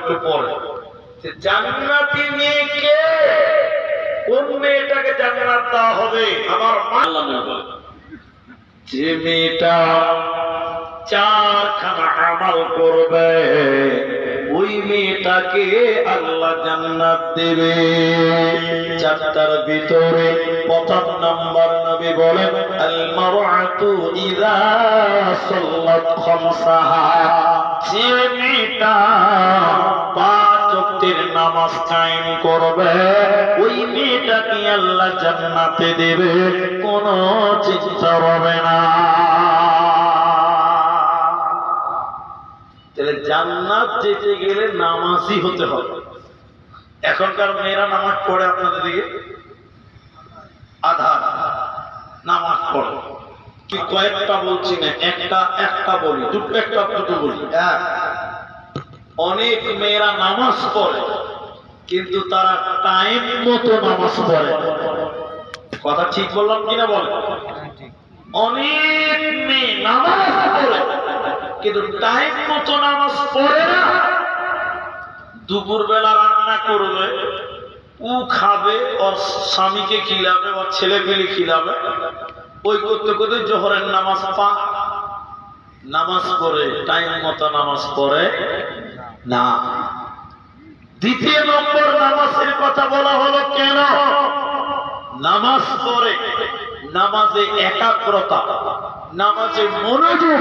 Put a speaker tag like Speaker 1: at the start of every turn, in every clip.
Speaker 1: একটু পরে। জান্নাতি মেয়ে কে? কোন মেয়েটাকে জান্নাত দেওয়া হবে? আমার মা আল্লাহ বলে, যে মেয়েটা চারখানা আমল করবে ওই মেয়েটাকে আল্লাহ জান্নাত দেবে। চারটার ভিতরে প্রথম নাম্বার নবী বলেন, আল মারআতু ইযা সাল্লাত খামসাহা, যে মেয়েটা পাঁচ ওয়াক্তের নামাজ কায়েম করবে ওই মেয়েটাকে আল্লাহ জান্নাতে দেবে, কোনো চিন্তা হবে না। তাহলে জান্নাত যেতে গেলে নামাজি হতে হবে। এখনকার মেয়েরা নামাজ পড়ে আপনাদের দিকে? আধা নামাজ পড়ে কি? কয়েকটা বলছি না, একটা বলি, দুটো বলি। অনেক মেয়েরা নামাজ পড়ে কিন্তু তারা টাইম মতো নামাজ পড়ে। কথা ঠিক বললাম কিনা বলে? অনেক মেয়ে নামাজ পড়ে কিন্তু টাইম মতো নামাজ পড়ে না। দুপুর বেলা রান্না করবে, ও খাবে, ওর স্বামীকে খিলাবে, ওর ছেলে পেলে খিলাবে, ওই করতে করতে জোহরের নামাজ নামাজ পড়ে, টাইম মতো নামাজ পড়ে না। দ্বিতীয় নম্বর নামাজের কথা বলা হলো কেন? নামাজ পড়ে, নামাজে একাগ্রতা, নামাজে মনোযোগ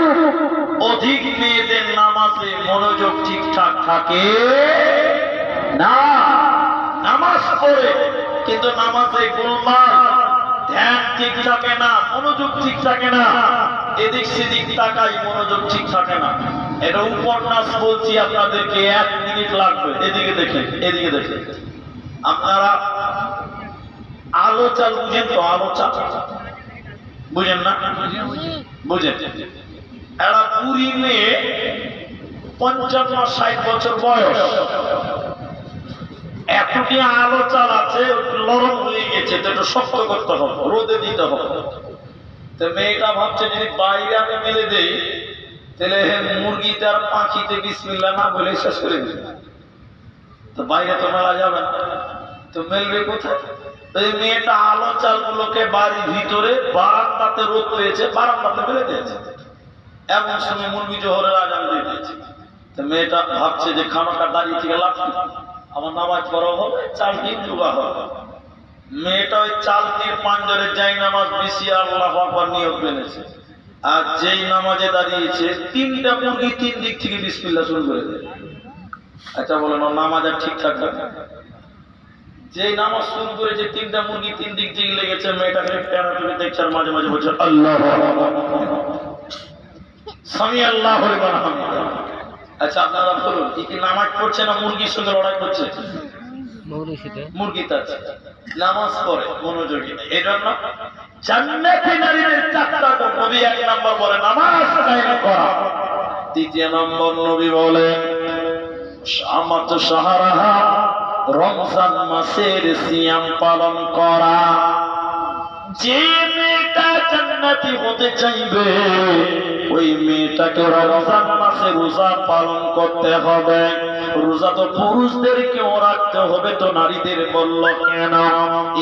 Speaker 1: অধিক। মেয়েদের নামাজে মনোযোগ ঠিকঠাক থাকে না। নামাজ পড়ে কিন্তু নামাজে গোলমাল, ধ্যান ঠিক থাকে না, মনোযোগ ঠিক থাকে না, এদিক সেদিক তাকাই, মনোযোগ ঠিক থাকে না। এটা উপন্যাস বলছি আপনাদেরকে, 1 মিনিট লাগবে। এদিকে দেখেন, এদিকে দেখেন। আপনারা আলো চাল বুঝেন তো? আলো চাল বুঝেন না? বুঝেন? একটা বুড়ি মেয়ে, 55-60 বছর বয়স, এতটি আলো চাল আছে, নরম হয়ে গেছে, তো একটু শক্ত করতে হবে, রোদে দিতে হবে। তো মেয়েটা ভাবছে যদি বাইরে আমি মেলে দেই তাহলে মুরগিতে আর পাখিতে বিসমিল্লাহ না বলে শেষ করে দিবে, তো বাইরে তো মেলা যাবে না, তো মেলবে কোথায়? এই মেয়েটা আলো চালগুলোকে বাড়ির ভিতরে বারান্দাতে রোদ পেয়েছে, বারান্দাতে ফেলে দিয়েছে। এমন সময় মুরগি জোহরের আজান দিয়ে দিয়েছে। তো মেয়েটা ভাবছে যে খানাটা দাঁড়িয়ে থেকে লাভ, আমার নামাজ পড়া হবে, চাল দিয়ে জোগা হবে। মেয়েটা ওই চাল দিয়ে পাঞ্জরে যাই নামাজ বেশি আল্লাহু আকবার নিয়ত বেঁধেছে, আর যেই নামাজে দাঁড়িয়েছে 3টা মুরগি 3 দিক থেকে বিসমিল্লাহ শুরু করে দেয়। আচ্ছা বলেন, নামাজ আর ঠিক থাকবে? যেই নামাজ শুরু করেছে 3টা মুরগি 3 দিক থেকে লেগেছে, মেয়েটাকে প্যারা তুলে দেখছে আর মাঝে মাঝে বলছে আল্লাহু আকবার, সামি আল্লাহু লিমান হামিদা। আচ্ছা আপনারা বলুন, কি নামাজ পড়ছে না মুরগির সঙ্গে লড়াই করছে? মুরগি তার নামাজ পড়ে, মনোযোগী নেই। এই জন্য জান্নাতি নারীদের 4টা গুণ। নবী 1 নম্বর বলে নামাজ কায়েম করা। দ্বিতীয় নম্বর নবী বলে শামাত শাহরাহা, রমজান মাসের সিয়াম পালন করা। যে মেয়েটা জান্নাতি হতে চাইবে ওই মেয়েটাকে রমজান মাসে রোজা পালন করতে হবে। রোজা তো পুরুষদেরকেও রাখতে হবে, তো নারীদের বলল কেন?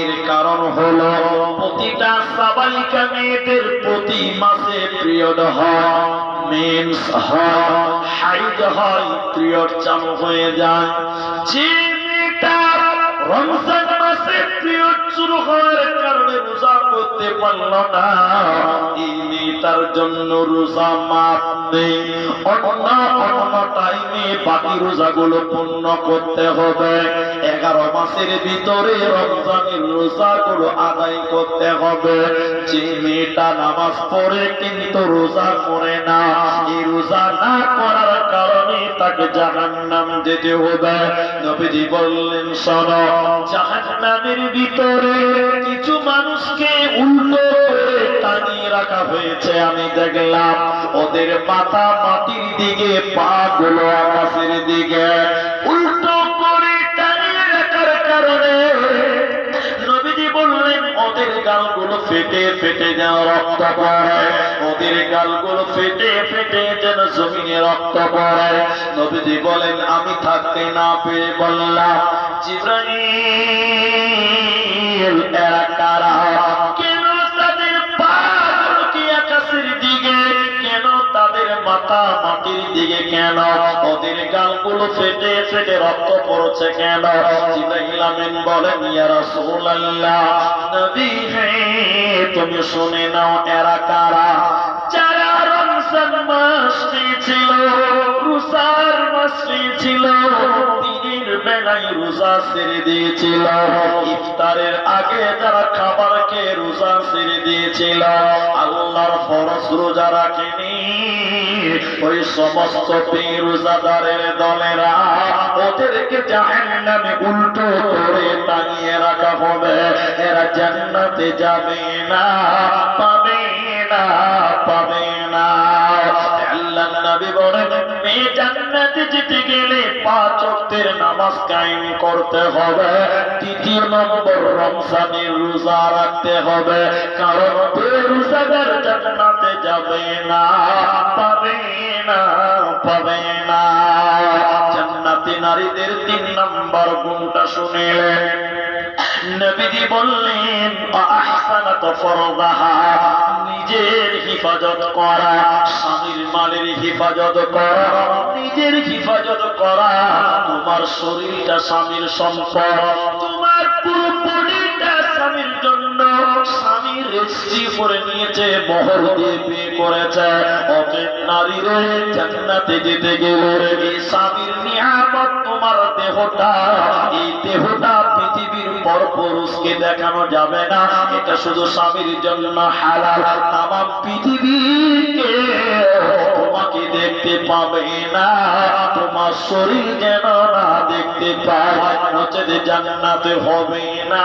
Speaker 1: এর কারণ হলো প্রতিটা সাবালিকা মেয়েদের প্রতি মাসে পিরিয়ড হয়, মেন্স হয়, হাইজ হয়, পিরিয়ড চালু হয়ে যায়। যে মেয়েটা রমজান মাসে পিরিয়ড শুরু হওয়ার কারণে রোজা করতে পারল না, এই মেয়েটার জন্য রোজা মাফ নেই। অন্য টাইমে বাকি রোজাগুলো পূর্ণ করতে হবে। 11 মাসের ভিতরে রমজানের রোজাগুলো আদায় করতে হবে। যে মেয়েটা নামাজ পড়ে কিন্তু রোজা করে না, এই রোজা না করার কারণে তাকে জাহান্নাম যেতে হবে। নবীজি বললেন শোনো, জাহান্নামের ভিতরে কিছু মানুষকে উল্টো করে টানিয়ে রাখা হয়েছে। আমি দেখলাম ওদের মাথা মাটির দিকে, পা গুলো আকাশের দিকে, উল্টো করে টানিয়ে রাখার কারণে নবীজি বললেন ওদের গালগুলো ফেটে ফেটে যেন রক্ত পড়ে, ওদের গালগুলো ফেটে ফেটে যেন জমিনে রক্ত পড়ে। নবীজি বলেন আমি থাকতে থাকতে না পেরে বললাম, জিবরাইল এরা কারা? কেন তাদের পা কি আকাশের দিকে, কেন তাদের মাথা মাটির দিকে, কেন ওদের গালগুলো ফেটে ফেটে রক্ত পড়ছে কেন? জিবরাইল আমিন বলেন, ইয়া রাসূলুল্লাহ, নবী হে তুমি শুনে নাও এরা কারা? যারা রমজান মাস ছিল, রোজার মাস ছিল, দিনের বেলায় রোজা ছেড়ে দিয়েছিল, ইফতারের আগে যারা খাবার খেয়ে রোজা ছেড়ে দিয়েছিল, আল্লাহর ফরজ রোজা রাখেনি, ওই সমস্ত বেরোজাদারের দলেরা ওদেরকে জাহান্নামে উল্টো করে টাঙিয়ে রাখা হবে। এরা জান্নাতে যাবে না, পাবে না, পাবে না। আল্লাহ নবী বলেন, মেয়ে জান্নাতে যেতে গেলে 5 ওয়াক্তের নামাজ কায়েম করতে হবে। দ্বিতীয় নম্বর, রমজানের রোজা রাখতে হবে, কারণ বেরোজাদার জান্নাতে যাবে না, পাবে না, পাবে না। জান্নাতি নারীদের 3 নম্বর গুণটা শুনেলেন। নবীজি বললেন, আহসানাত ফরদাহা, নিজের হিফাজত করা, স্বামীর মালের হিফাজত করা, নিজের হিফাজত করা। তোমার শরীরটা স্বামীর সম্পদ, তোমার পুরো বডিটা স্বামীর জন্য। স্বামীর রেজিস্ট্রি করে নিয়েছে, মোহর দিয়ে বিয়ে করেছে। অতএব নারীরে জান্নাতে যেতে গেলে এই স্বামীর নিয়ামত তোমার দেহটা, এই দেহটা পৃথিবীর পর পুরুষকে দেখানো যাবে না। এটা শুধু স্বামীর জন্য হালাল। তামাম পৃথিবীকে তোমাকে দেখতে পাবে না, তোমার শরীর যেন না দেখতে পায়, নচেত জান্নাতে হবে না,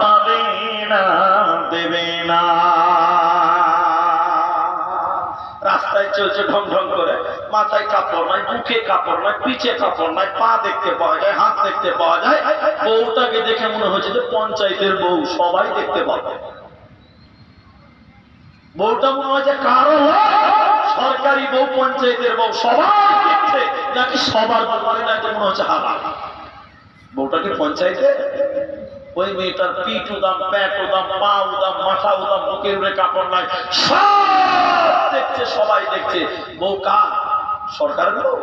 Speaker 1: পাবে না, দেবে না। রাস্তায় চলছে ঢং ঢং করে, মাথায় কাপড় নাই, মুখে কাপড় নাই, পিছে কাপড় নাই, পা দেখতে পাওয়া যায়, হাত দেখতে পাওয়া যায়। বউটাকে দেখে মনে হচ্ছে যে পঞ্চায়েতের বউ, সবাই দেখতে পাবে। বউটা মনে হয় যে কারো সরকারি বউ, পঞ্চায়েতের বউ, সবাই দেখছে, নাকি সবার ব্যাপারে নাকি মনে হচ্ছে হালাল। বউটাকে পঞ্চায়েতে, ওই মেয়েটার পিঠ উদাম, প্যাট উদাম, পা উদাম, মাথা উদাম, বুকের উপরে কাপড় নাই, সব দেখছে, সবাই দেখছে। বউ কার? সরকার বউ।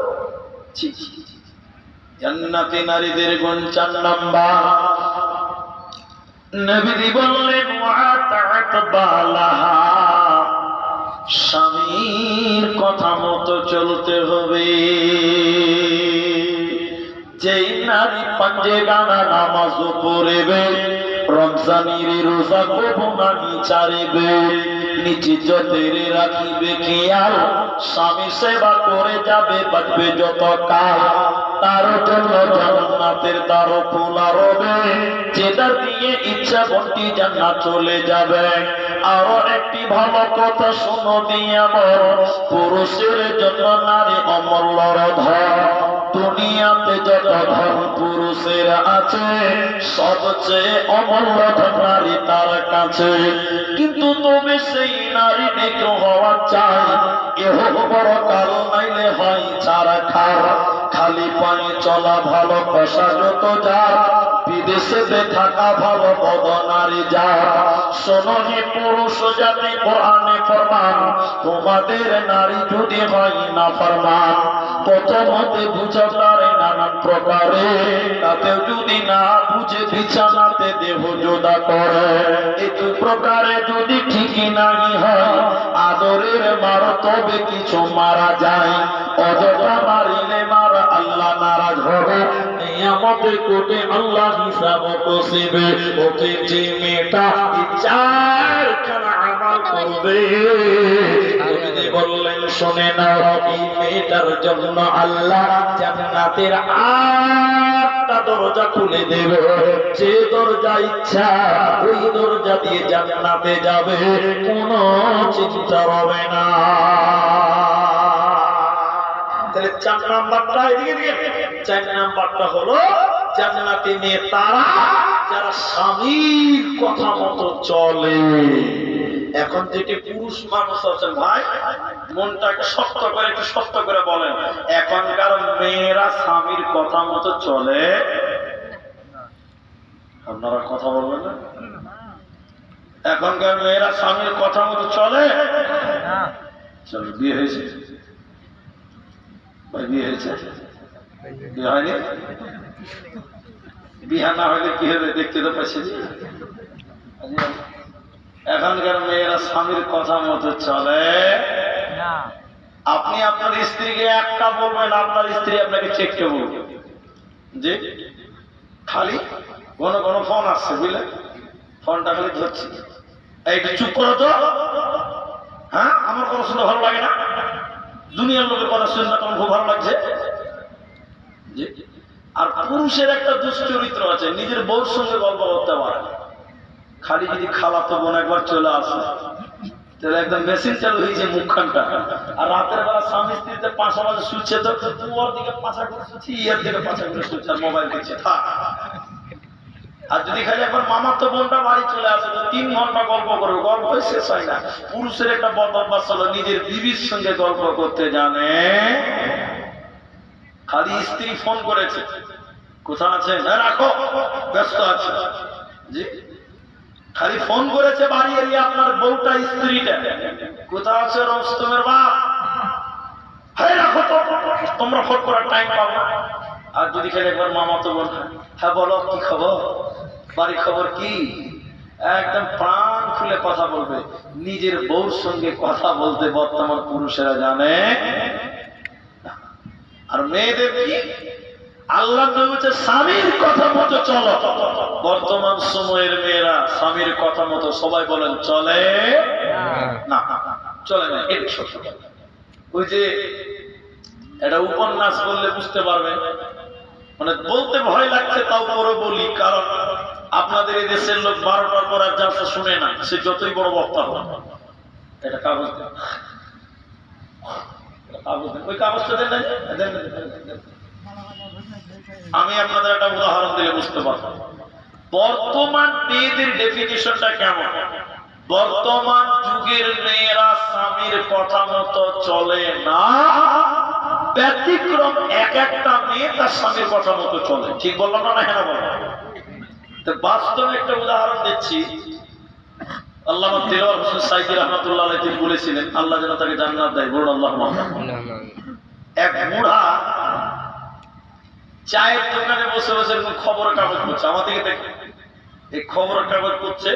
Speaker 1: জান্নাতি নারীদের গুণ 4 নাম্বার। নবী বললেন, ওয়াতাআত বালাহা, স্বামীর কথা মতো চলতে হবে। যেই নারী পাঞ্জে গানা নামাজ পড়বে, রমজানের রোজা গোপনানি ছাড়িবে, নিচে যতের রাখিবে খেয়াল, স্বামী সেবা করে যাবে, বাঁচবে যত কাল, তার জন্য জান্নাতের দ্বার খোলা রবে, যেটা দিয়ে ইচ্ছা বন্টি জান্নাত চলে যাবে। আরো একটি ভালো কথা শোনো দিয়া বল, পুরুষের জন্য নারী অমূল্য ধন। দুনিয়াতে যত ধন পুরুষের আছে, সবচেয়ে অমূল্য ধন নারী তার কাছে। কিন্তু তবে সেই নারী নিগ্রহ হওয়া চাই, এহ বড় কাল নাইলে হয় ছাড়া খাওয়া। খালি পায়ে চলা ভালো, কষা যত যা, বিদেশে থাকা ভালো, বদ নারী যা। শোনো হে পুরুষ জাতি, কোরআনে ফরমান, তোমাদের নারী যদি হয় না ফরমান, প্রথমতে বুঝা পারে নানান প্রকারে, তাতেও যদি না বুঝে বিছানাতে দেহ জোদা করে। এই 2 প্রকারে যদি ঠিকই নাই হয়, আদরের মার তবে কিছু মারা যায়, অযথা মারিলে মারা আল্লাহ নারাজ হবে। নিয়ামতের কোটে আল্লাহ হিসাব কষিবে। ওকে যে মেয়েটা 4খানা আমল করবে, বললেন শোনে না, এই মেয়েটার জন্য আল্লাহ জান্নাতের 8টা দরজা খুলে দেবে। যে দরজা ইচ্ছা ওই দরজা দিয়ে জান্নাতে যাবে, কোনো চিন্তা হবে না। তাহলে 4 নাম্বারটা এদিকে, 4 নাম্বারটা হলো জান্নাতি মেয়ে তারা যারা স্বামীর কথা মতো চলে। এখন যেটি পুরুষ মানুষ আছেন ভাই, মনটাকে শক্ত করে একটু শক্ত করে বলেন, এখনকার মেয়েরা স্বামীর কথা মতো চলে? আপনারা কথা বলবেন না? এখনকার মেয়েরা স্বামীর কথা মতো চলে? চলো, বিয়ে হয়েছে ভাই? বিয়ে হয়েছে? বিয়ে হয়নি? বিয়ে না হলে কি হবে? দেখতে তো পাচ্ছি। এখনকার মেয়েরা স্বামীর কথা মতো চলে? আপনি আপনার স্ত্রীকে একটা বলবেন, আপনার স্ত্রী আপনাকে চেককে বলবে যে খালি কোন কোন ফোন আসছে, বুঝলে, ফোনটা খালি ধরছি, এইটা চুপ করো তো, হ্যাঁ আমার কথা শুনে ভালো লাগে না, দুনিয়ার লোকের কথা শুনে না তখন খুব ভালো লাগছে। আর পুরুষের একটা দুশ্চরিত্র আছে, নিজের বউর সঙ্গে গল্প করতে পারে, খালি যদি খালাতো বোন একবার চলে আসে তাহলে একদম মেশিন চালু হয়েছে মুখখানটা। আর রাতের বেলা স্বামী স্ত্রীতে পাশাপাশি শুচ্ছে, তো ওর দিকে পাছা করে শুচ্ছি, ইয়ের দিকে পাছা করে শুচ্ছে, আর মোবাইল দেখছে। আর যদি খালি একবার মামাতো বোনটা বাড়ি চলে আসে তো 3 ঘন্টা গল্প করবে, গল্পই শেষ হয় না। পুরুষের একটা বদ অভ্যাস হলো নিজের বিবির সঙ্গে গল্প করতে জানে। খালি স্ত্রী ফোন করেছে, কোথায় আছে, রাখো ব্যস্ত আছে, জি খালি ফোন করেছে বাড়ি এরিয়া আপনার বউটা স্ত্রীটা, কোথায় আছে রোস্তমের বাপ, হ্যাঁ রাখো তো, তোমরা ফোন করার টাইম পাও না। আর যদি খালি একবার মামাতো বোন, হ্যাঁ বলো কি খবর, বাড়ির খবর কি, একদম প্রাণ খুলে কথা বলবে। নিজের বউর সঙ্গে কথা বলতে বর্তমান পুরুষেরা জানে। আর মেয়েদের কি আল্লাহ বলছে স্বামীর কথা মতো চলো। বর্তমান সময়ের মেয়েরা স্বামীর কথা মতো, সবাই বলেন চলে না, চলে না। এটা সত্য। ওই যে এটা উপন্যাস বললে বুঝতে পারবেন, মানে বলতে ভয় লাগছে তাও পরে বলি, কারণ আপনাদের এই দেশের লোক 12টার পর আর যাচ্ছে শুনে না, সে যতই বড় বক্তা হোক। এটা কাগজ দেন, ওই কাগজটা দেন। আমি আপনাদের একটা উদাহরণ দিলে বুঝতে পারবো বর্তমান মেয়েদের ডেফিনিশনটা কেমন। বর্তমান যুগের মেয়েরা স্বামীর কথা মতো চলে না, ব্যতিক্রম এক একটা মেয়ে তার স্বামীর কথা মতো চলে। ঠিক বললাম না? হ্যাঁ বললাম। তো বাস্তবে একটা উদাহরণ দিচ্ছি। আল্লামা দেওয়ার হোসেন সাইদি রহমতুল্লাহ আলাইহি তিনি বলেছিলেন, আল্লাহ যেন তাকে জান্নাত দেয়, বলুন আল্লাহুম্মা আমিন। এক বুড়া চায়ের দোকানে বসে বসে খবরের কাগজ পড়ছে, আমার দিকে দেখে এই খবরের কাগজ পড়ছে,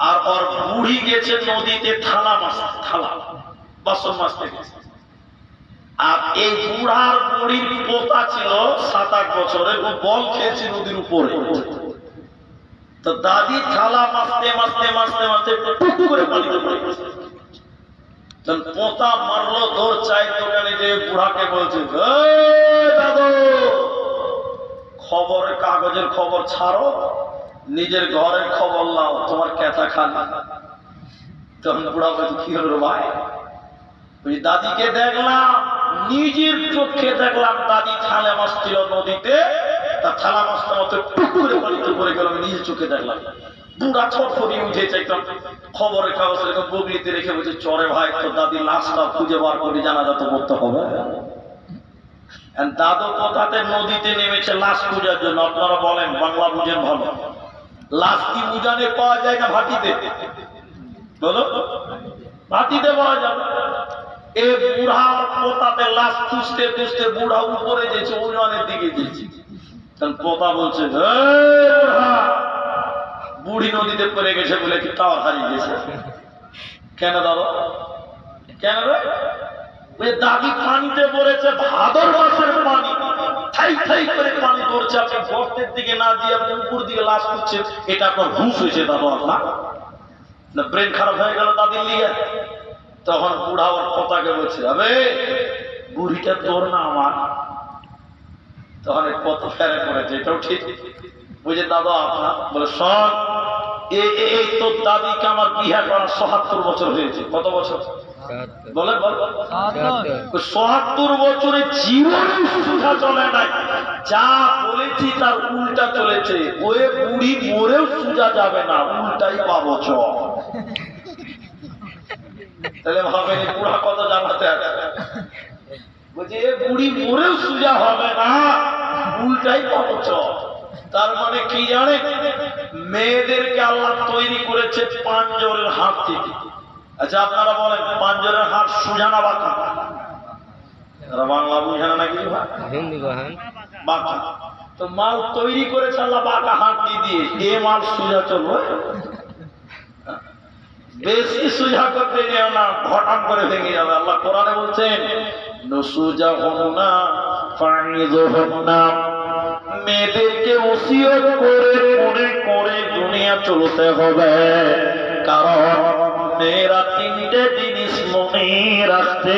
Speaker 1: আর ওর বুড়ি গেছে নদীতে থালা মাছ, থালা বাসন মাছ থেকে। আর এই বুড়ার বুড়ির পোতা ছিল 7-8 বছরের, ও বল খেয়েছে নদীর উপরে। তো দাদি থালা মাছতে মাছতে মাছতে মাছতে টুক করে পানিতে পড়ে গেছে। পোতা মারলো, দৌড় চায়ের দোকানে যে বুড়াকে বলছে, দাদু খবরের কাগজের খবর ছাড়ো, নিজের ঘরের খবর নাও, তোমার ক্যাথা খান। তখন বুড়া বলছে, কি হলো ভাই? ওই দাদিকে দেখলাম, নিজের চোখে দেখলাম দাদি থালা মাছছিল নদীতে, তার থালা মাছটা মতো টুক করে পানিতে পড়ে গেল, আমি নিজের চোখে দেখলাম। বুড়া ছটফটিয়ে উঠেছে, একদম খবরের কাগজ বগলিতে রেখে বলছে, চরে ভাই তোর দাদির লাশটা খুঁজে বার করে জানাজা তো করতে হবে। দাদু কোথাতে নদীতে নেমেছে লাশ পূজার জন্য। আপনারা বলেন, বাংলা বুঝেন ভালো, লাশ কি উজানে পাওয়া যায় না ভাটিতে? বলো, ভাটিতে পাওয়া যাবে। এ বুড়া পোতাতে লাশ খুঁজতে খুঁজতে বুড়া উপরে যেছে, উজানের দিকে যেছে। পোতা বলছে, বুড়ি নদীতে পড়ে গেছে বলে কি টাওয়ার হারিয়ে গেছে? কেন দাদা, কেন রে? ওই দাদি পানিতে পড়েছে, ভাদর মাসের পানি, থাই থাই করে পানি পড়ছে, আপনি গর্তের দিকে না দিয়ে আপনি উপর দিকে লাশ করছেন, এটা আপনার হুঁশ হয়েছে দাদা, আপনার না ব্রেন খারাপ হয়ে গেল দাদির লিগে? তখন বুড়া ওর পোতাকে বলছে, আবে বুড়িটা তোর না আমার? তখন কত ফেরে করেছে, এটাও ঠিক। বুঝে দাদা আপনার? বলে শোন, এই তোর দাদিকে আমার বিয়ে করার ৭৭ বছর হয়েছে। কত বছর বলে? ৭৭ বছরে জীবনে সুধা চলে নাই, যা বলেছি তার উল্টা চলেছে। ওই বুড়ি মরেও সুজা যাবে না, উল্টাই পাবো। তাহলে ভাবেন বুড়া কত জানাতে আছে। বলছে এ বুড়ি মরেও সোজা হবে না, উল্টাই পাবো চল। তার মানে কি জানে, মেয়েদেরকে আল্লাহ তৈরি করেছে পাঁজরের হাত থেকে। আচ্ছা আপনারা বলেন পাঁজরের হাত সোজা না বাঁকা? বাংলা বুঝে না নাকি? বাঁকা। তো মাল তৈরি করেছে আল্লাহ বাঁকা হাত দিয়ে, এ মাল সোজা চলবে? বেশি সোজা করতে যেও না, ঘটাম করে ভেঙে যাবে। আল্লাহ কোরআনে বলছেন নুসুজাহুন্না ফাইযুহুন্না, মেয়েদেরকে ওসিয়ত করে করে করে দুনিয়া চলতে হবে। কারণ মেয়েরা তিনটে জিনিস মনে রাখতে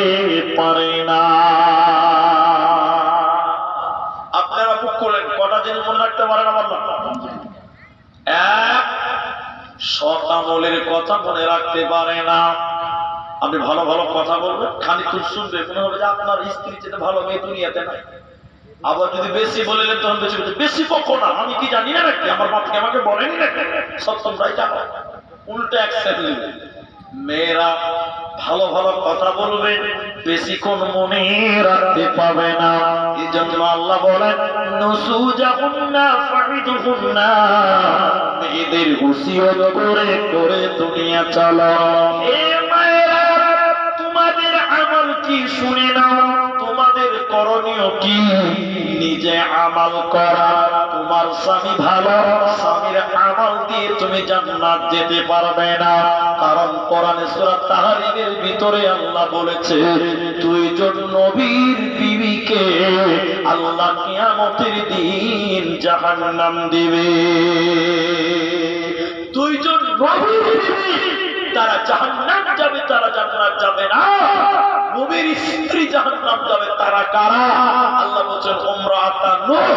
Speaker 1: পারে না। আপনারা বুক করলেন কটা জিনিস মনে রাখতে পারে না বললাম? এক, সৎ আমলের কথা মনে রাখতে পারে না। আপনি ভালো ভালো কথা বলবেন, খানিকক্ষণ শুনবে, মনে হবে যে আপনার স্ত্রী যেতে ভালো মেয়ে দুনিয়াতে নাই। আবার যদি বেশি বললেন তখন বেশি বলছে, বেশি কখন না, আমি কি জানি না নাকি, আমার বাপকে আমাকে বলেনি নাকি, সব তোমরাই জানো। উল্টো অ্যাকসেপ্ট নেবে। মেয়েরা ভালো ভালো কথা বলবে, বেশিক্ষণ মনে রাখতে পাবে না। এই জন্য আল্লাহ বলেন নুসুজাহুন্না ফাইযুহুন্না, মেয়েদের ওসিয়ত করে করে দুনিয়া চলো। এ মায়েরা তোমাদের আমল কি শুনে নাও, তোমাদের করণীয় কি? নিজে আমল করা। তোমার স্বামী ভালো, স্বামীর আমল দিয়ে তুমি জান্নাত যেতে পারবে না। কারণ কোরআনে সূরা তাহরিমের ভিতরে আল্লাহ বলেছে দুইজন নবীর বিবিকে আল্লাহ কিয়ামতের দিন জাহান্নাম দিবে। দুইজন নবীর বিবি তারা জাহান্নাম যাবে, তারা জান্নাত যাবে না। নবীর স্ত্রী জাহান্নাম যাবে, তারা কারা? আল্লাহ বলেন ইমরাআতুন নূহ,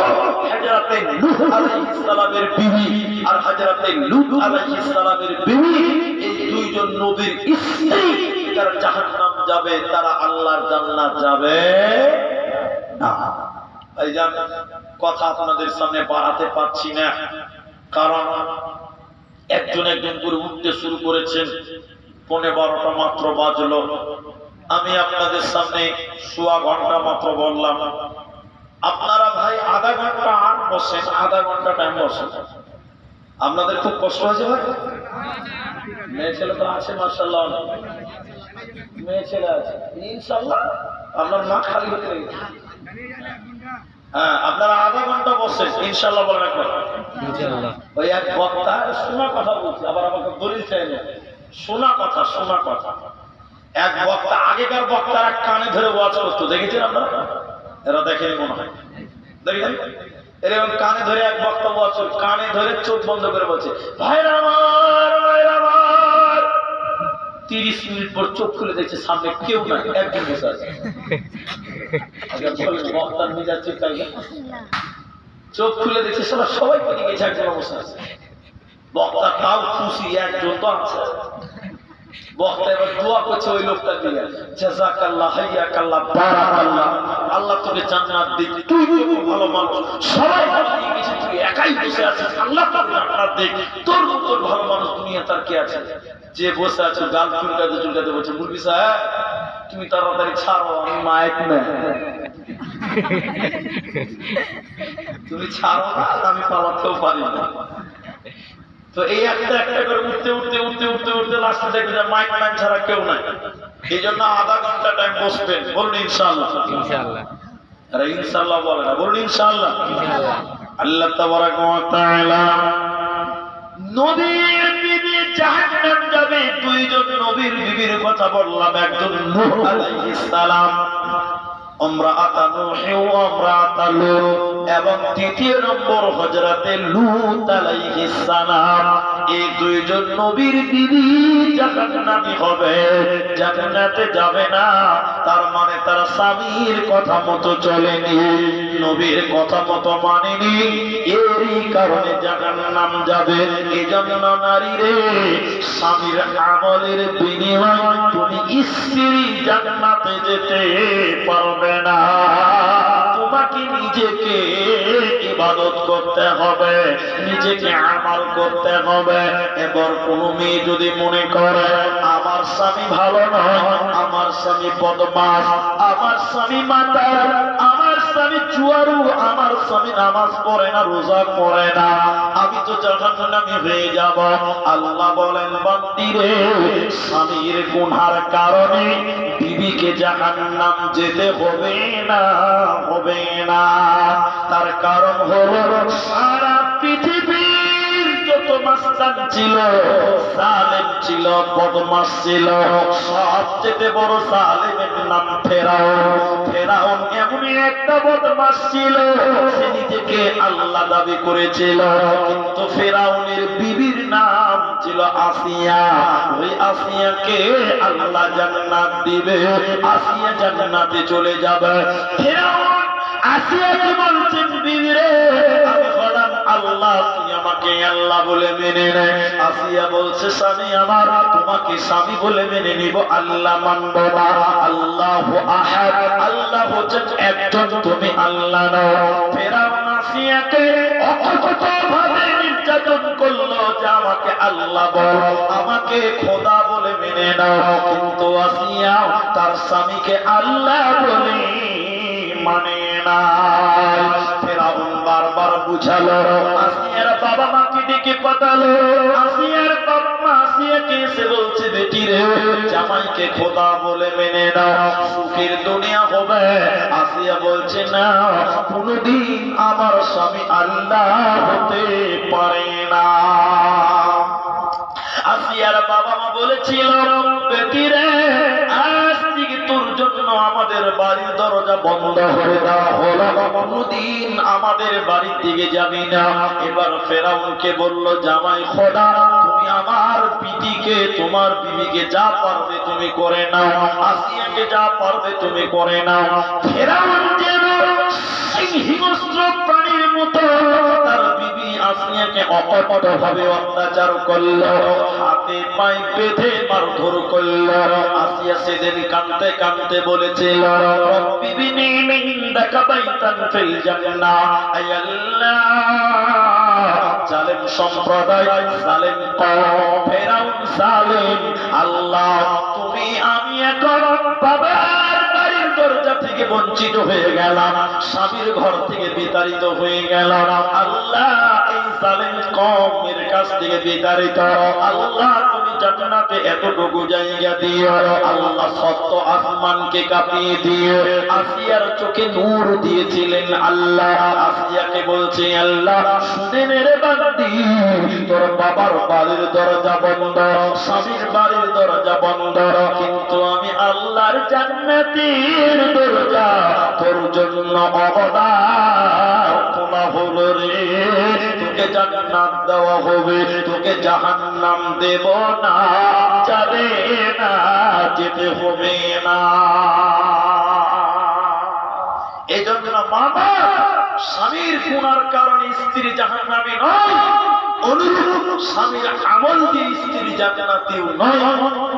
Speaker 1: হযরতে নূহ আলাইহিস সালামের বিবি আর হযরতে লূত আলাইহিস সালামের বিবি। এই দুইজন নবীর স্ত্রী তারা জাহান্নাম যাবে, তারা আল্লাহর জান্নাত যাবে না। ভাইজান কথা আপনাদের সামনে বাড়াতে পারছি না, কারণ একজন একজন করে উঠতে শুরু করেছেন। 11:15 মাত্র বাজলো, আমি আপনাদের সামনে সোয়া ঘন্টা মাত্র বললাম। আপনারা ভাই আধা ঘন্টা আর বসেন, আধা ঘন্টা টাইম বসেন। আপনাদের খুব কষ্ট হয়েছে ভাই? মেয়ে ছেলে তো আছে মাশাআল্লাহ, মেয়ে ছেলে আছে ইনশাআল্লাহ। আপনার মা খালি হতে গেছে। হ্যাঁ আপনারা আধা ঘন্টা বসেন ইনশাআল্লাহ বলেন একবার ইনশাআল্লাহ। ওই এক বক্তা শোনা কথা বলছে, আবার আমাকে দলিল চাইলেন। শোনা কথা, শোনা কথা। এক বক্তা, আগেকার বক্তারা কানে ধরে ওয়াজ করতো, দেখেছেন আপনারা? এরা দেখেনি মনে হয়, দেখেছেন? এরকম কানে ধরে এক বক্তা ওয়াজ করতো, কানে ধরে চোখ বন্ধ করে বলছে ভাইরা আমার, ভাইরা আমার। 30 মিনিট পর চোখ খুলে দেখছে সামনে কেউ নাই, একজন বসে আছে। বক্তার মেজাজ ঠিক থাকে, চোখ খুলে দেখছে সবাই পেয়ে গেছে, একজন বসে আছে। বক্তা তাও খুশি, একজন তো আছে। বক্তা এবার দোয়া করছে ওই লোকটা দিয়ে, জাযাকাল্লাহ, হাইয়াকাল্লাহ, বারাকাল্লাহ, আল্লাহ তোকে জান্নাত দিক, তুই তো ভালো মানুষ, সবাই পেয়ে গেছে, তুই একাই বসে আছিস, আল্লাহ তোকে জান্নাত দিক, তোর মতো ভালো মানুষ দুনিয়া তার কে আছে? যে বসে আছে গাল চুলকাতে চুলকাতে বলছে মুরগি সাহেব তুমি তাড়াতাড়ি ছাড়ো, আমি মাইক না, তুমি ছাড়ো না, আমি পালাতেও পারি না। তো এই একটা একটা করে উঠতে উঠতে উঠতে উঠতে উঠতে লাস্টে দেখবে মাইক ম্যান ছাড়া কেউ নাই। এই জন্য আধা ঘন্টা টাইম বসবেন, বলুন ইনশাআল্লাহ। ইনশাআল্লাহ, আরে ইনশাআল্লাহ বলে না, বলুন ইনশাআল্লাহ। আল্লাহ তাবারাক ওয়া তাআলা নবীর বিবি জাহান্নাম যাবে। দুইজন নবীর বিবির কথা বললাম, একজন নূহ আলাইহিস সালাম, ইমরাআতুন নূহ ওয়া ইমরাআতুন লূত, এবং তৃতীয় নম্বর হযরতে লূত আলাইহিস সালাম। এই দুইজন নবীর বিবি জাহান্নামী হবে, জান্নাতে যাবে না। তার মানে তারা স্বামীর কথা মতো চলেনি, নবীর কথা মতো মানেনি, এরই কারণে জাহান্নাম যাবে। এজন্য নারী রে, স্বামীর আমলের বিনিময়ে তুমি স্ত্রী জান্নাতে যেতে পারবে না। তোমাকে নিজেকে ইবাদত করতে হবে, নিজেকে আমল করতে হবে। এবার কোন মেয়ে যদি মনে করে আমার স্বামী ভালো নয়, আমার স্বামী বদমাশ, আমার স্বামী মাতাল, আমার স্বামী জুয়ারু, আমার স্বামী নামাজ পড়ে না, রোজা করে না, আমি তো জাহান্নামী হয়ে যাব। আল্লাহ বলেন বান্দি রে, স্বামীর গুনার কারণে বিবিকে জাহান্নাম যেতে হবে না, হবে না। তার কারণ হলো সারা পৃথিবীর যত মাস্তান ছিল, জালেম ছিল, বদমাশ ছিল, সবচেয়ে বড় জালেমের নাম ফেরাউন। ফেরাউন এমনই একটা বদমাশ ছিল, সে নিজেকে আল্লাহ দাবি করেছিল, কিন্তু ফেরাউনের বিবির নাম ছিল আসিয়া। ওই আসিয়াকে আল্লাহ জান্নাত দিবে, আসিয়া জান্নাতে চলে যাবে। ফেরাউন আসিয়াকে বলছেন, বিবি রে, আমি হলাম আল্লাহ, তুই আমাকে আল্লাহ বলে মেনে নে। আসিয়া বলছে, স্বামী আমার, তোমাকে স্বামী বলে মেনে নিব, আল্লাহ মানব না। আল্লাহু আহাদ, আল্লাহ হচ্ছেন একজন, তুমি আল্লাহ নও। ফেরাউন আসিয়াকে অকথ্যভাবে নির্যাতন করলো যে আমাকে আল্লাহ বল, আমাকে খোদা বলে মেনে নাও। কিন্তু আসিয়া তার স্বামীকে আল্লাহ বলে মানে না। ফেরাউন বারবার বুঝালো, আসিয়ার বাবা মাকে ডেকে পাঠালো। আসিয়ার বাবা মা আসিয়াকে এসে বলছে, বেটি রে, জামাইকে খোদা বলে মেনে নাও, সুখের দুনিয়া হবে। আসিয়া বলছে, না, কোনদিন আমার স্বামী আল্লাহ হতে পারে না। আসিয়ার বাবা মা বলেছিল, বেটি রে, আজ থেকে তোর জন্য আমাদের বাড়ির দরজা বন্ধ করে দেওয়া হলো, কোনদিন আমাদের বাড়ির দিকে যাবি না। এবার ফেরাউনকে বলল, জামাই খোদা, তুমি আমার বিটিকে, তোমার বিবিকে যা পারবে তুমি করে নাও, আসিয়াকে যা পারবে তুমি করে নাও। ফেরাউন যেন হিংস্র প্রাণীর মতো তার বিবি আসিয়াকে অকপটভাবে অত্যাচার করলো, হাতে পায়ে বেঁধে মারধর করলো। আসিয়া সেদিন কাঁদতে কাঁদতে বলেছিল, রব্বি বিনি ইনদাকা বাইতান ফিল জান্নাহ, আয় আল্লাহ, জালেম সম্প্রদায়, জালেম কওম, ফেরাউন জালেম, আল্লাহ তুমি আমি এখন বাবার বাড়ির দরজা থেকে বঞ্চিত হয়ে গেলাম, স্বামীর ঘর থেকে বিতাড়িত হয়ে গেলাম। আল্লাহ এই জালেম কওমের কাছ থেকে বিতাড়িত, আল্লাহ তুমি জান্নাতে এতটুকু জায়গা দিও, আল্লাহ সত্য আসমানকে কাঁপিয়ে দিও। আসিয়ার চোখে নূর দিয়েছিলেন আল্লাহ। আসিয়াকে বলছে, আল্লাহ শুনে রে বান্দি, তোর বাবার বাড়ির দরজা বন্ধ, স্বামীর বাড়ির দরজা বন্ধ, কিন্তু আমি আল্লাহর জান্নাতের দরজা তোর জন্য অবদান খোলা হলো রে। তোকে জান্নাত দেওয়া হবে, তোকে জাহান্নাম দেব না, যাবে না, যেতে হবে না। এই জন্য মামা, স্বামীর গুনার কারণে স্ত্রী জাহান্নামী নয়, অনুরূপ স্বামীর আমল দিয়ে স্ত্রী জান্নাতীও নয়।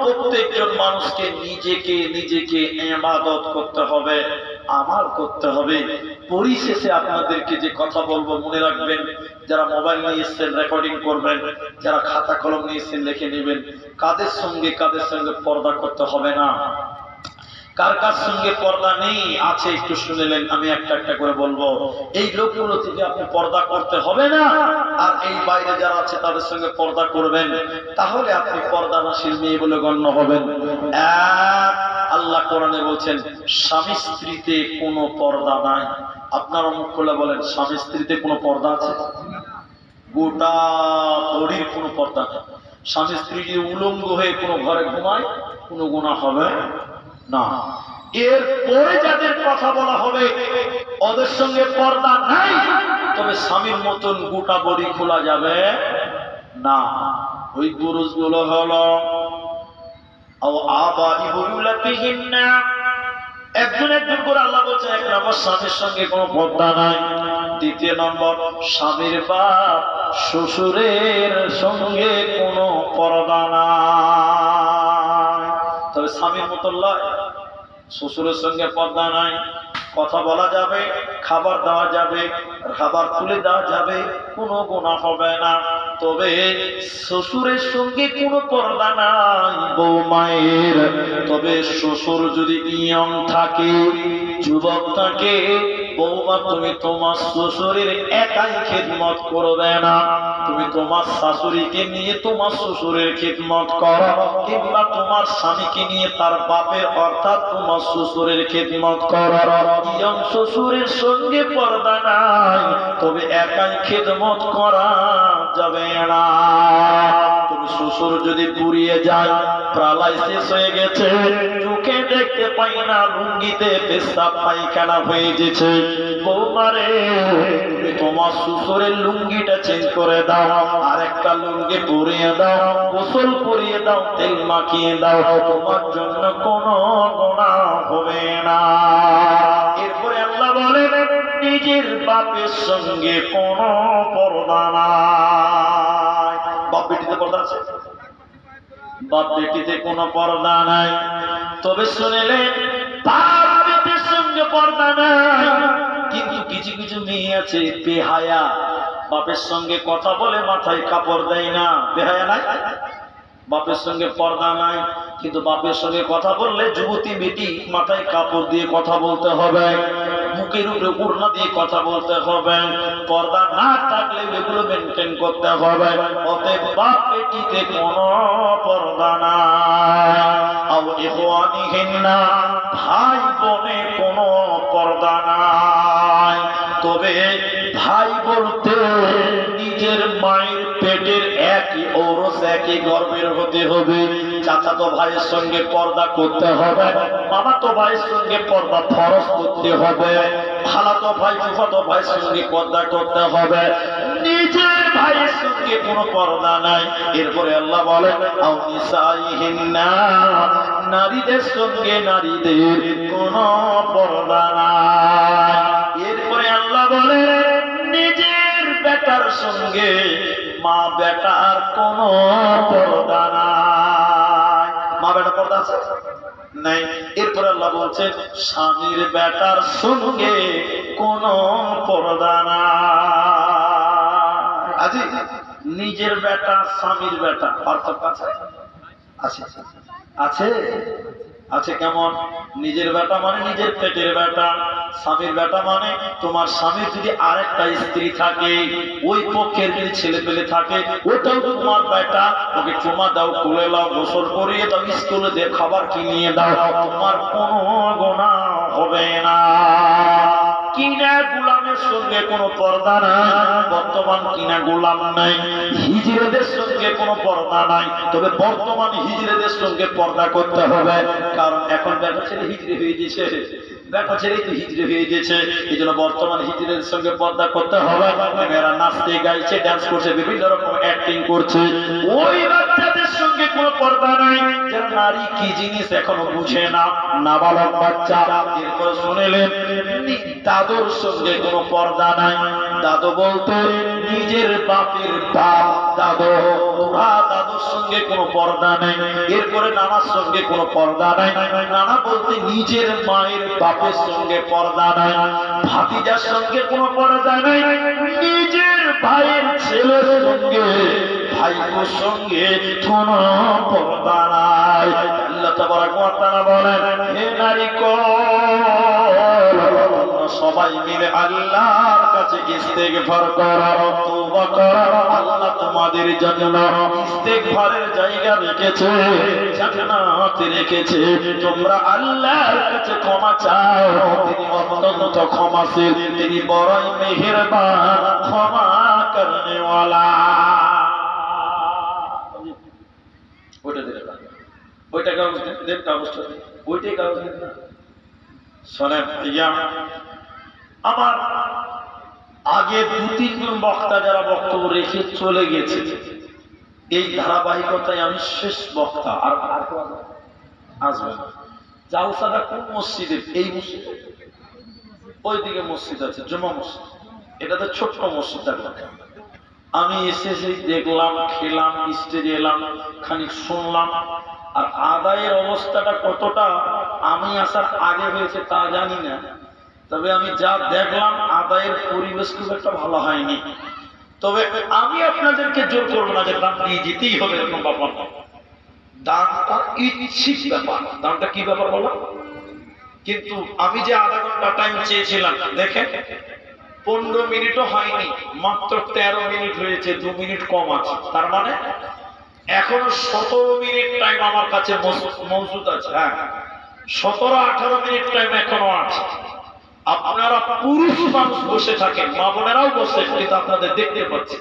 Speaker 1: প্রত্যেকজন মানুষকে নিজেকে ইবাদত করতে হবে, আমল করতে হবে। পরিশেষে আপনাদেরকে যে কথা বলবো মনে রাখবেন, যারা মোবাইল নিয়ে এসেছেন রেকর্ডিং করবেন, যারা খাতা কলম নিয়ে এসেছেন লিখে নেবেন, কাদের সঙ্গে পর্দা করতে হবে না, কার কার সঙ্গে পর্দা নেই আছে একটু শুনলেন, আমি একটা একটা করে বলবো। এই লোকগুলো থেকে আপনি পর্দা করতে হবে না, আর এই বাইরে যারা আছে তাদের সঙ্গে পর্দা করবেন, তাহলে আপনি পর্দানাশীল মেয়ে বলে গণ্য হবেন। আল্লাহ কোরআনে বলছেন, স্বামী স্ত্রীতে কোনো পর্দা নাই। আপনারা মুখ খুলে বলেন, স্বামী স্ত্রীতে কোনো পর্দা আছে? গোটা বড়ির কোনো পর্দা নেই। স্বামী স্ত্রী যদি উলঙ্গ হয়ে কোনো ঘরে ঘুমায়, কোনো গুনাহ হবে না। এরপরে যাদের কথা বলা হবে ওদের সঙ্গে পর্দা নাই, তবে স্বামীর মতন গোটা বড়ি খোলা যাবে না। ওই পুরুষগুলো হলো একজন একজন করে আল্লাহ বলছে, এক নম্বর স্বামীর সঙ্গে কোনো পর্দা নাই, দ্বিতীয় নম্বর স্বামীর বাপ শ্বশুরের সঙ্গে কোনো পর্দা নাই। তবে স্বামীর মতো লয়, শ্বশুরের সঙ্গে পর্দা নাই, কথা বলা যাবে, খাবার দেওয়া যাবে, খাবার তুলে দেওয়া যাবে, কোনো গুনাহ হবে না। তবে শ্বশুরের সঙ্গে কোনো পর্দা নাই বৌমায়ের। তবে শ্বশুর যদি ইয়ং থাকে, যুবক থাকে, বৌমা তুমি তোমার শ্বশুরের একাই খেদমত করবে না, তুমি তোমার শাশুড়িকে নিয়ে তোমার শ্বশুরের খেদমত করো, কিংবা তোমার স্বামীকে নিয়ে তার বাপের অর্থাৎ তোমার শ্বশুরের খেদমত করো। ইয়ং শ্বশুরের সঙ্গে পর্দা নাই, তবে একাই খেদমত করা যাবে না। তুমি শ্বশুর যদি পুড়িয়ে যায়, প্রালায় শেষ হয়ে গেছে, চোখে দেখতে পাই না, লুঙ্গিতে পেশাব পায়খানা হয়ে গেছে, বৌমারে তুমি তোমার শ্বশুরের লুঙ্গিটা চেঞ্জ করে দাও, আর একটা লুঙ্গি পরিয়ে দাও, গোসল করিয়ে দাও, তেল মাখিয়ে দাও, তোমার জন্য কোনো গুনাহ হবে না। এরপরে আল্লাহ বলেন নিজের বাপের সঙ্গে কোনো পর্দা নাই। বাপ বেটিতে পর্দা আছে? বাপ বেটিতে কোনো পর্দা নাই। তবে শুনলেন বাপ বেটির সঙ্গে পর্দা নাই, কিন্তু কিছু কিছু মেয়ে আছে বেহায়া, বাপের সঙ্গে কথা বলে মাথায় কাপড় দেয় না, বেহায়া নাই? বাপের সঙ্গে পর্দা নাই, কিন্তু বাপের সঙ্গে কথা বললে যুবতী বেটি মাথায় কাপড় দিয়ে কথা বলতে হবে, মুখের উপরে ওড়না দিয়ে কথা বলতে হবে, পর্দা না থাকলে এগুলো মেনটেন করতে হবে। অতএব বাপ বেটিতে কোনো পর্দা নাই। আও ইখওয়ানিহিন্না, ভাই বোনে কোনো পর্দা নাই। তবে ভাই বলতে নিজের মায়ের পেটের একই ঔরস একই গর্ভের হতে হবে। চাচাতো ভাইয়ের সঙ্গে পর্দা করতে হবে, মামাতো ভাইয়ের সঙ্গে পর্দা ফরজ করতে হবে, খালাতো ভাই ফুফাতো ভাইয়ের সঙ্গে পর্দা করতে হবে, নিজের ভাইয়ের সঙ্গে কোনো পর্দা নাই। এরপরে আল্লাহ বলেন আও নিসাইহিন্না, নারীদের সঙ্গে নারীদের কোনো পর্দা নাই। এরপরে আল্লাহ বলেন নিজের বেটার সঙ্গে মা বেটার কোনো পর্দা নাই। মা বেটা পর্দা আছে? নাই। এরপরে আল্লাহ বলছেন স্বামীর বেটার সঙ্গে কোনো পর্দা নাই। আজি নিজের বেটা স্বামীর বেটা পার্থক্য আছে? আছে আছে আছে। কেমন? নিজের বেটা মানে নিজের পেটের বেটা, স্বামীর বেটা মানে তোমার স্বামীর যদি আরেকটা স্ত্রী থাকে, ওই পক্ষের যদি ছেলে পেলে থাকে, ওটাও তোমার বেটা, ওকে চুমা দাও, কোলে দাও, গোসল করিয়ে দাও, স্কুলে দিয়ে খাবার কিনিয়ে দাও, তোমার কোনো গুনাহ হবে না। কিনা গোলামের সঙ্গে কোনো পর্দা নাই, বর্তমান কিনা গোলাম নাই। হিজড়েদের সঙ্গে কোনো পর্দা নাই, তবে বর্তমান হিজড়েদের সঙ্গে পর্দা করতে হবে, কারণ এখন বেটা ছেলে হিজড়ে হয়ে গেছে, বেটা ছেলে তো হিজড়ে হয়ে গেছে, এই জন্য বর্তমান হিজড়েদের সঙ্গে পর্দা করতে হবে। এরা নাচতে গাইছে, ডান্স করছে, বিভিন্ন রকম অ্যাক্টিং করছে, ওই বাচ্চাদের সঙ্গে কোনো পর্দা নাই, যারা নারী কি জিনিস এখনো বুঝে না, নাবালক বাচ্চা। এরপর শুনেলেন দাদুর সঙ্গে কোনো পর্দা নাই। দাদু বলতে নিজের বাপের বাপ দাদু, বুড়া দাদুর সঙ্গে কোনো পর্দা নাই। এরপরে নানার সঙ্গে কোনো পর্দা নাই। নানা বলতে নিজের মায়ের বাপের সঙ্গে পর্দা নাই। ভাতিজার সঙ্গে কোনো পর্দা নাই। নিজের ভাইয়ের ছেলের সঙ্গে ভাইয়ের সঙ্গে কোনো পর্দা নাই। আল্লাহ তাবারক ওয়া তাআলা বলেন হে নারীগণ, সবাই মিলে আল্লাহর কাছে ইস্তেগফার করো, তওবা করো। আল্লাহ তোমাদের জন্য ইস্তেগফারের জায়গা রেখেছে, জান্নাতে রেখেছে। তোমরা আল্লাহর কাছে ক্ষমা চাও, তিনি অত্যন্ত ক্ষমাশীল, তিনি বড়ই মেহেরবান, ক্ষমা করনে ওয়ালা। ওইটা দিলে ওইটা কাগজ দেন, কাগজটা ওইটাই কাগজ দেন না। শোনেন ভাইয়া আমার, আগে 2-3 জন বক্তা যারা বক্তব্য রেখে চলে গেছে, এই ধারাবাহিকতায় আমি শেষ বক্তা। আর আসবে না। জালসাটা কোন মসজিদের? এই মসজিদ, ওইদিকে মসজিদ আছে জুমা মসজিদ, এটাতে ছোট্ট মসজিদ থাকলাম। আমি এসেছি, দেখলাম, খেলাম, স্টেজে এলাম, খানিক শুনলাম। আর আদায়ের অবস্থাটা কতটা আমি আসার আগে হয়েছে তা জানি না, তবে আমি যা দেখলাম আদায়ের পরিবেশ খুব একটা ভালো হয়নি। তবে আমি আপনাদেরকে জোর করবো না যে দান দিয়ে যেতেই হবে এরকম ব্যাপার না। দানটা ইচ্ছিক ব্যাপার। দানটা কি ব্যাপার বলো? কিন্তু আমি যে আধা ঘন্টা টাইম চেয়েছিলাম, দেখেন 15 মিনিটও হয়নি, মাত্র 13 মিনিট হয়েছে, 2 মিনিট কম আছে। তার মানে এখনো 17 মিনিট টাইম আমার কাছে মজুদ আছে। হ্যাঁ, 17-18 মিনিট টাইম এখনো আছে। আপনারা পুরুষ মানুষ বসে থাকেন, মা বোনেরাও বসে, কিন্তু আপনাদের দেখতে পাচ্ছি।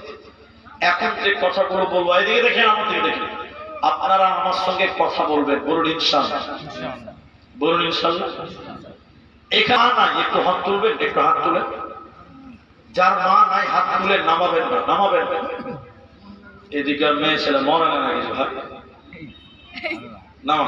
Speaker 1: এখন যে কথাগুলো বলবো, এদিকে দেখেন, আমার দিকে দেখেন, আপনারা আমার সঙ্গে কথা বলবেন, বলুন ইনশাআল্লাহ, বলুন ইনশাআল্লাহ। এখানে নাই, একটু হাত তুলবেন, একটু হাত তুলেন। যার মা নাই হাত তুলে নামাবেন না, নামাবেন না। এদিকে মেয়ে ছেলে মনে না কিছু ভাই, নামা